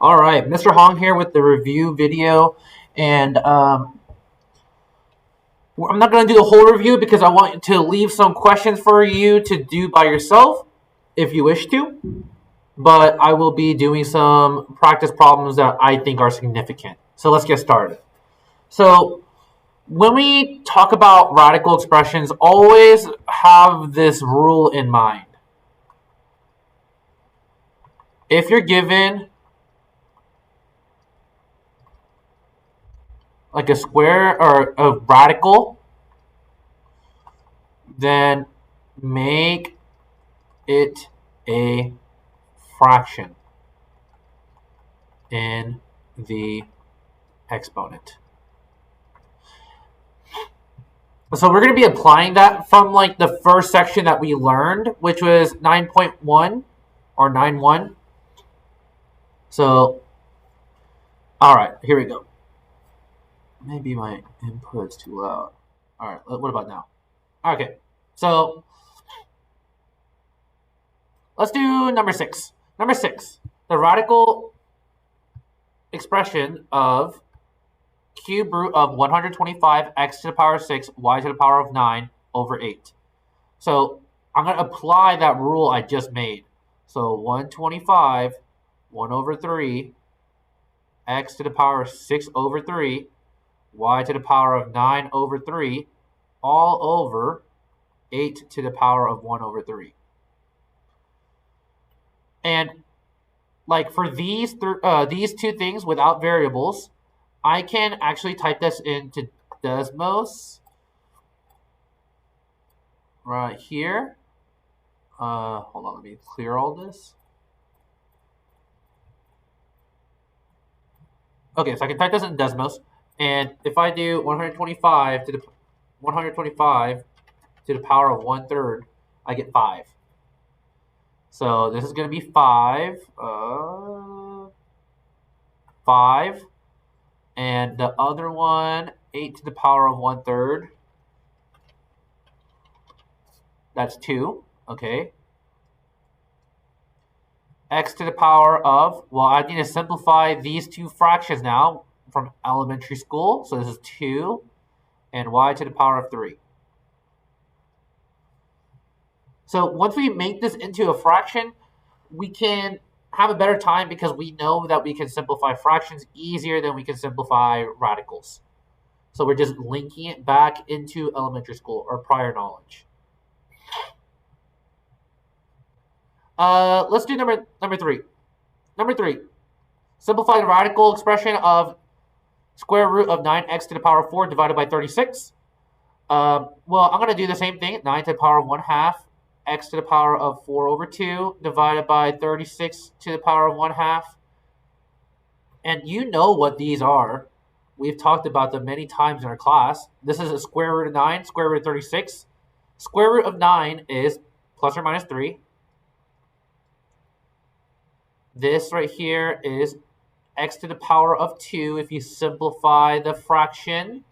All right, Mr. Hong here with the review video, and I'm not going to do the whole review because I want to leave some questions for you to do by yourself if you wish to, but I will be doing some practice problems that I think are significant. So let's get started. So when we talk about radical expressions, always have this rule in mind. If you're given like a square or a radical, then make it a fraction in the exponent. So we're going to be applying that from like the first section that we learned, which was 9.1 or 9.1. So, all right, here we go. Maybe my input's too loud. All right, what about now? Okay, so let's do number 6. Number 6, the radical expression of cube root of 125 x to the power of 6 y to the power of 9 over 8. So I'm going to apply that rule I just made. So 125, 1 over 3, x to the power of 6 over 3, y to the power of 9 over 3, all over 8 to the power of 1 over 3. And like for these two things without variables, I can actually type this into Desmos right here. Hold on, let me clear all this. Okay, so I can type this in Desmos, and if I do 125 to the 125 to the power of 1/3, I get 5. So this is going to be 5, 5, and the other one 8 to the power of 1/3. That's 2. Okay. X to the power of, well, I need to simplify these two fractions now from elementary school. So this is 2 and y to the power of 3. So once we make this into a fraction, we can have a better time because we know that we can simplify fractions easier than we can simplify radicals. So we're just linking it back into elementary school or prior knowledge. Let's do number 3. Number 3, simplify the radical expression of square root of 9x to the power of 4 divided by 36. Well, I'm going to do the same thing. 9 to the power of 1/2 x to the power of 4 over 2 divided by 36 to the power of 1/2. And you know what these are. We've talked about them many times in our class. This is a square root of 9, square root of 36. Square root of 9 is plus or minus 3. This right here is x to the power of 2 if you simplify the fraction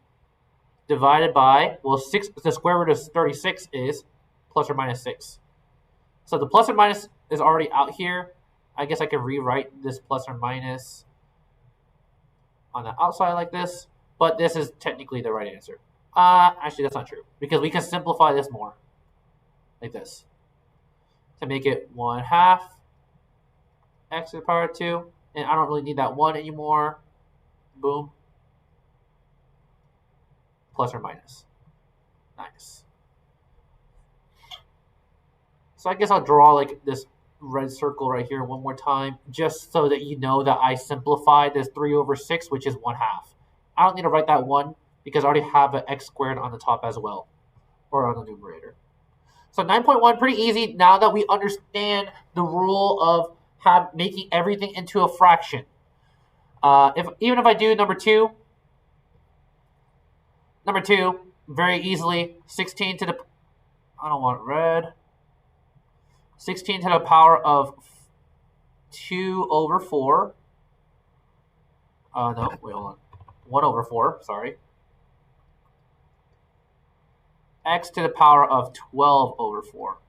divided by, well, 6. The square root of 36 is plus or minus 6. So the plus or minus is already out here. I guess I can rewrite this plus or minus on the outside like this, but this is technically the right answer. Actually, that's not true because we can simplify this more like this to make it 1/2 x to the power of 2, and I don't really need that 1 anymore. Boom. Plus or minus. Nice. So I guess I'll draw like this red circle right here one more time, just so that you know that I simplified this 3 over 6, which is 1/2. I don't need to write that 1 because I already have an x squared on the top as well, or on the numerator. So 9.1, pretty easy now that we understand the rule of making everything into a fraction. Even if I do number 2, very easily, 16 to the, I don't want red, 16 to the power of 2 over 4. No, wait, hold on. 1 over 4, sorry. X to the power of 12 over 4.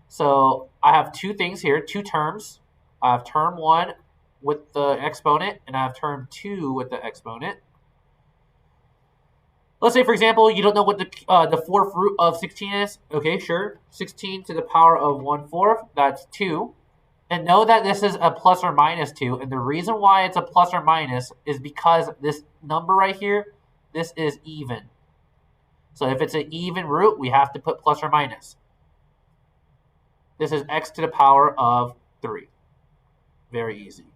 So I have two things here, two terms. I have term 1 with the exponent, and I have term 2 with the exponent. Let's say, for example, you don't know what the fourth root of 16 is. Okay, sure. 16 to the power of 1/4, that's 2. And know that this is a plus or minus 2. And the reason why it's a plus or minus is because this number right here, this is even. So if it's an even root, we have to put plus or minus. This is x to the power of 3. Very easy.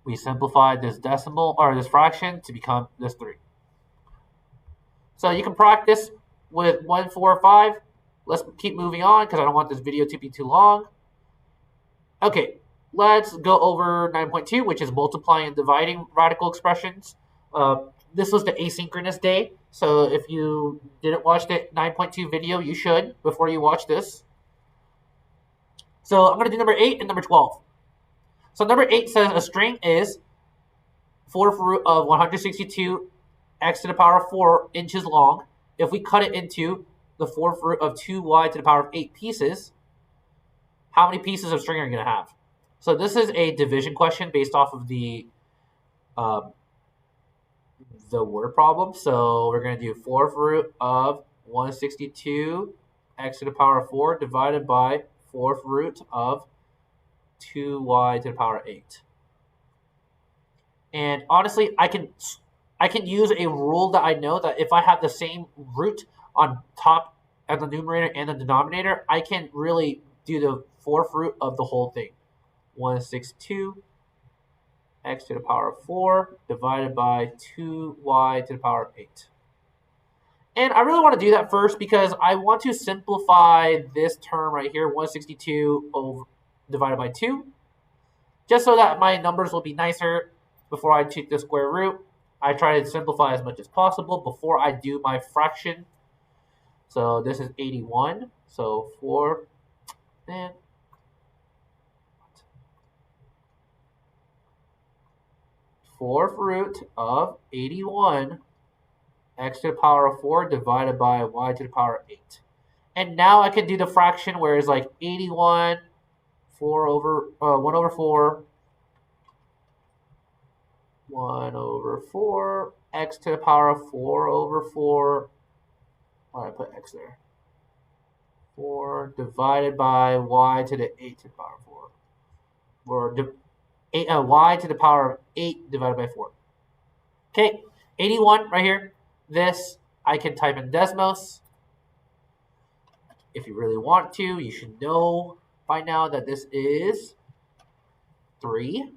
We simplified this decimal or this fraction to become this 3. So you can practice with 1, 4, 5. Let's keep moving on because I don't want this video to be too long. Okay, let's go over 9.2, which is multiplying and dividing radical expressions. This was the asynchronous day, so if you didn't watch the 9.2 video, you should before you watch this. So I'm going to do number 8 and number 12. So number 8 says a string is fourth root of 162 x to the power of 4 inches long. If we cut it into the fourth root of 2y to the power of 8 pieces, how many pieces of string are you going to have? So this is a division question based off of the word problem. So we're going to do fourth root of 162 x to the power of 4 divided by fourth root of 2y to the power of 8. And honestly, I can use a rule that I know that if I have the same root on top at the numerator and the denominator, I can really do the fourth root of the whole thing. 162 x to the power of 4 divided by 2y to the power of 8. And I really want to do that first because I want to simplify this term right here, 162 divided by 2, just so that my numbers will be nicer before I take the square root. I try to simplify as much as possible before I do my fraction. So this is 81. So 4 and fourth root of 81 x to the power of 4 divided by y to the power of 8. And now I can do the fraction where it's like 81, 1 over 4, 1 over 4, x to the power of 4 over 4. Why did I put x there? 4 divided by y to the 8 to the power of 4. Or y to the power of 8 divided by 4. Okay, 81 right here. This I can type in Desmos. If you really want to, you should know by now that this is 3.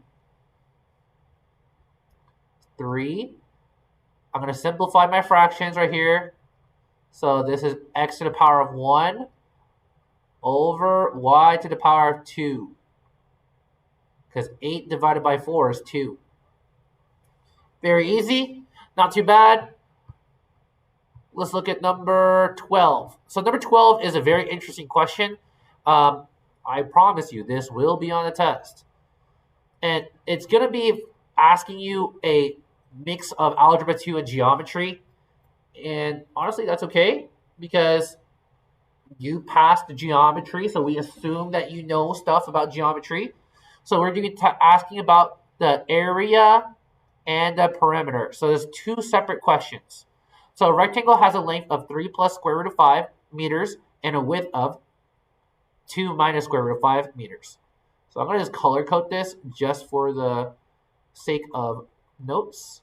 3. I'm going to simplify my fractions right here. So this is x to the power of 1 over y to the power of 2. Because 8 divided by 4 is 2. Very easy. Not too bad. Let's look at number 12. So number 12 is a very interesting question. I promise you, this will be on the test. And it's going to be asking you a mix of Algebra 2 and Geometry. And honestly, that's okay because you passed the geometry, so we assume that you know stuff about geometry. So we're going to be asking about the area and the perimeter. So there's 2 separate questions. So a rectangle has a length of 3 plus square root of 5 meters and a width of 2 minus square root of 5 meters. So I'm going to just color code this just for the sake of notes.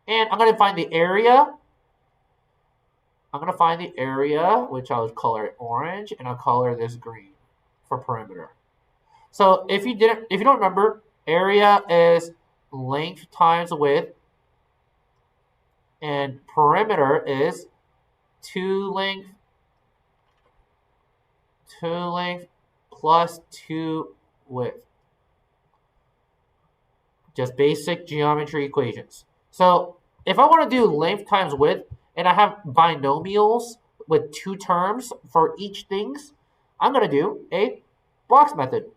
And I'm going to find the area. I'm going to find the area, which I'll color it orange, and I'll color this green for perimeter. So if you don't remember, area is length times width, and perimeter is 2 length plus 2 width. Just basic geometry equations. So if I want to do length times width, and I have binomials with 2 terms for each things, I'm going to do a box method.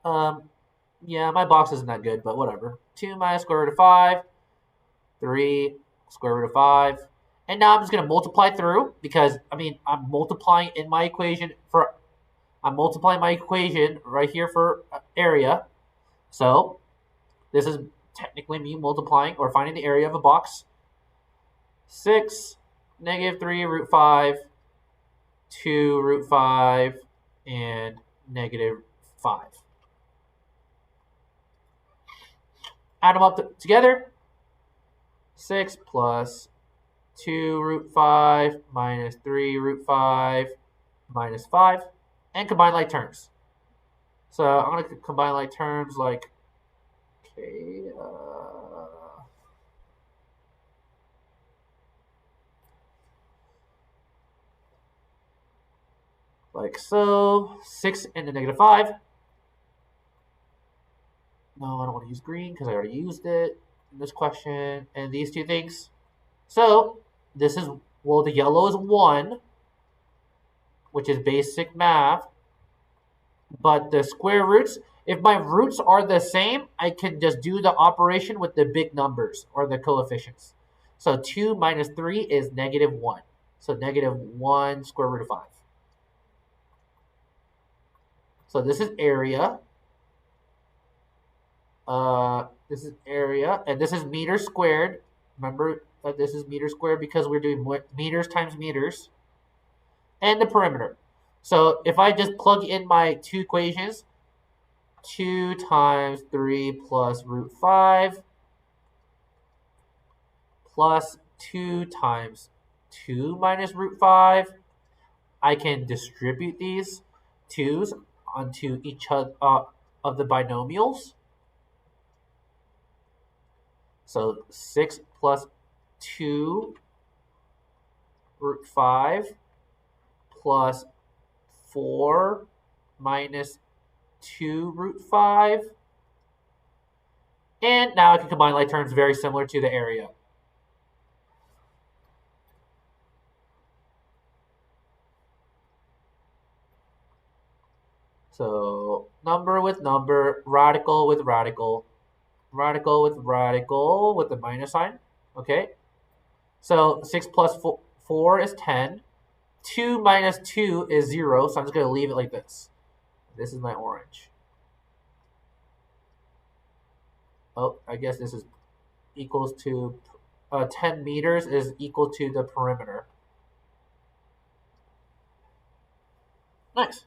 Yeah, my box isn't that good, but whatever. 2 minus square root of 5, 3 square root of 5. And now I'm just going to multiply through because, I'm multiplying in my equation for I'm multiplying my equation right here for area. So this is technically me multiplying or finding the area of a box. 6, negative 3 root 5, 2 root 5, and negative 5. Add them up together. 6 plus 2 root 5 minus 3 root 5 minus 5. And combine like terms. So I'm going to combine like terms like, okay, like so. 6 and the negative 5. No, I don't want to use green because I already used it in this question. And these two things. So this is, well, the yellow is 1, which is basic math. But the square roots, if my roots are the same, I can just do the operation with the big numbers or the coefficients. So 2 minus 3 is negative 1. So negative 1 square root of 5. So this is area. This is area, and this is meters squared. Remember that this is meters squared because we're doing meters times meters. And the perimeter. So if I just plug in my two equations, 2 times 3 plus root 5 plus 2 times 2 minus root 5, I can distribute these 2's onto each of the binomials. So 6 plus 2 root 5 plus 4 minus 2 root 5. And now I can combine like terms very similar to the area. So number with number, radical with radical, radical with radical with the minus sign. Okay. So 6 plus 4 is 10. 2 minus 2 is 0. So I'm just going to leave it like this. This is my orange. Oh, I guess this is equals to 10 meters is equal to the perimeter. Nice.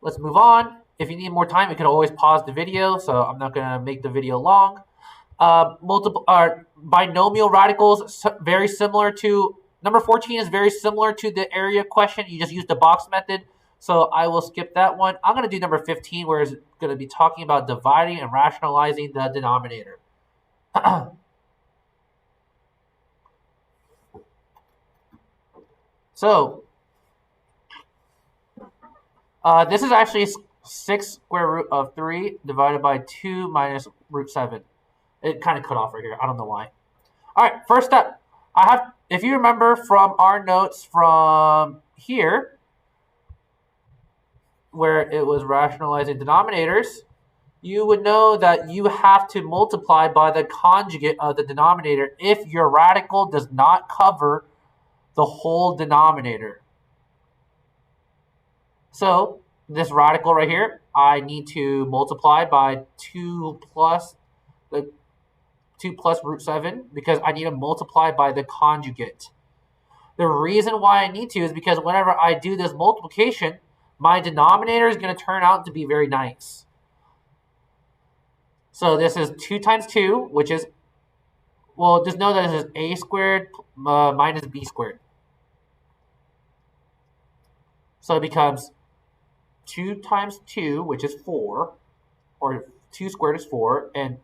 Let's move on. If you need more time, you can always pause the video. So I'm not going to make the video long. Binomial radicals, very similar to number 14 is very similar to the area question. You just use the box method. So I will skip that one. I'm going to do number 15, where it's going to be talking about dividing and rationalizing the denominator. So this is actually 6 square root of 3 divided by 2 minus root 7. It kind of cut off right here. I don't know why. All right, first step. If you remember from our notes from here, where it was rationalizing denominators, you would know that you have to multiply by the conjugate of the denominator if your radical does not cover the whole denominator. So this radical right here, I need to multiply by 2 plus root 7 because I need to multiply by the conjugate. The reason why I need to is because whenever I do this multiplication, my denominator is going to turn out to be very nice. So this is 2 times 2, which is, well, just know that this is a squared minus b squared. So it becomes 2 times 2, which is 4, or 2 squared is 4, and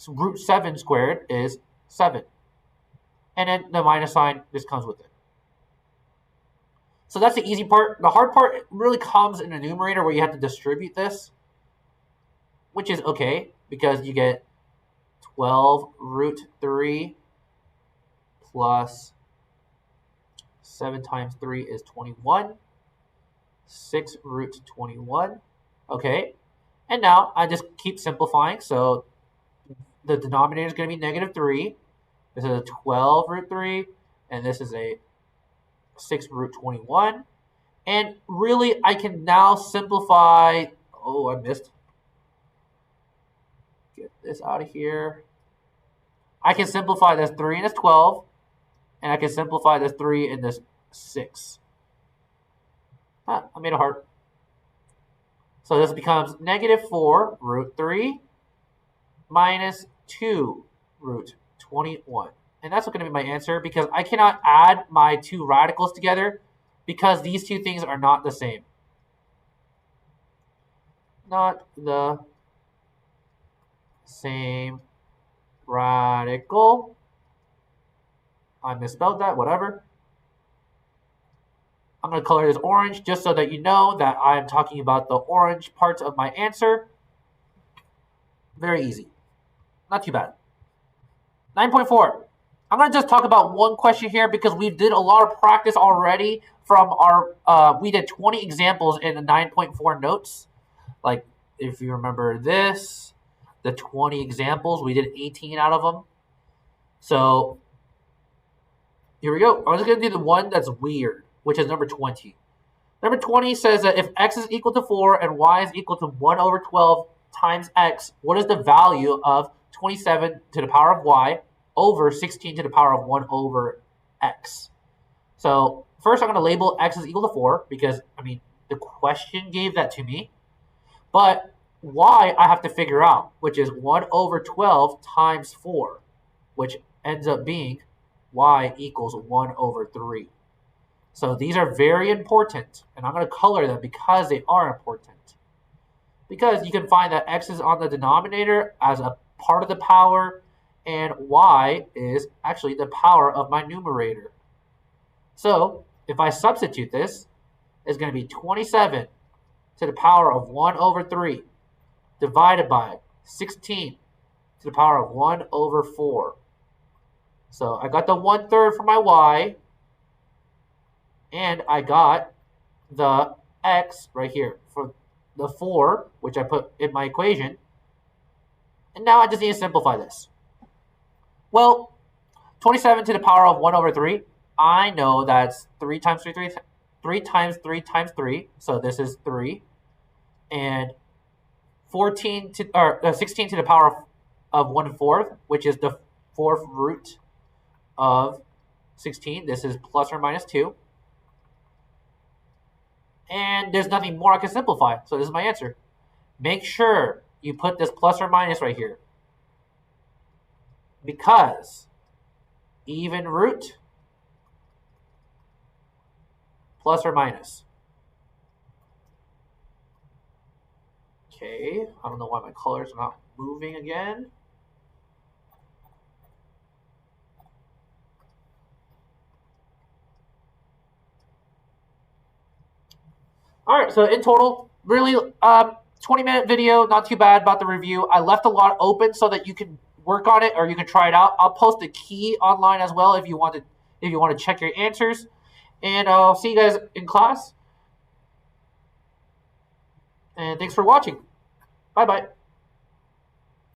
root 7 squared is 7. And then the minus sign just comes with it. So that's the easy part. The hard part really comes in the numerator where you have to distribute this, which is okay because you get 12 root 3 plus 7 times 3 is 21. 6 root 21. Okay. And now I just keep simplifying. So the denominator is going to be negative 3. This is a 12 root 3. And this is a 6 root 21. And really, I can now simplify. Oh, I missed. Get this out of here. I can simplify this 3 and this 12. And I can simplify this 3 and this 6. I made a heart. So this becomes negative 4 root 3 minus 2 root 21. And that's going to be my answer because I cannot add my two radicals together because these two things are not the same. Not the same radical. I misspelled that, whatever. I'm going to color this orange just so that you know that I'm talking about the orange parts of my answer. Very easy. Not too bad. 9.4. I'm going to just talk about one question here because we did a lot of practice already from our, we did 20 examples in the 9.4 notes. Like, if you remember this, the 20 examples, we did 18 out of them. So, here we go. I'm just going to do the one that's weird, which is number 20. Number 20 says that if x is equal to 4 and y is equal to 1 over 12 times x, what is the value of 27 to the power of y over 16 to the power of 1 over x? So first I'm going to label x is equal to 4 because, I mean, the question gave that to me. But y I have to figure out, which is 1 over 12 times 4, which ends up being y equals 1 over 3. So these are very important, and I'm going to color them because they are important. Because you can find that x is on the denominator as a part of the power, and y is actually the power of my numerator. So if I substitute this, it's going to be 27 to the power of 1 over 3 divided by 16 to the power of 1 over 4. So I got the 1/3 for my y, and I got the x right here for the 4, which I put in my equation. And now I just need to simplify this. Well, 27 to the power of 1 over 3, I know that's 3 times 3 times 3 times 3. So this is 3. And 16 to the power of 1/4, which is the 4th root of 16. This is plus or minus 2. And there's nothing more I can simplify. So this is my answer. Make sure you put this plus or minus right here. Because even root plus or minus. Okay, I don't know why my colors are not moving again. All right, so in total, really 20-minute video, not too bad about the review. I left a lot open so that you can work on it or you can try it out. I'll post a key online as well if you want to check your answers. And I'll see you guys in class. And thanks for watching. Bye-bye.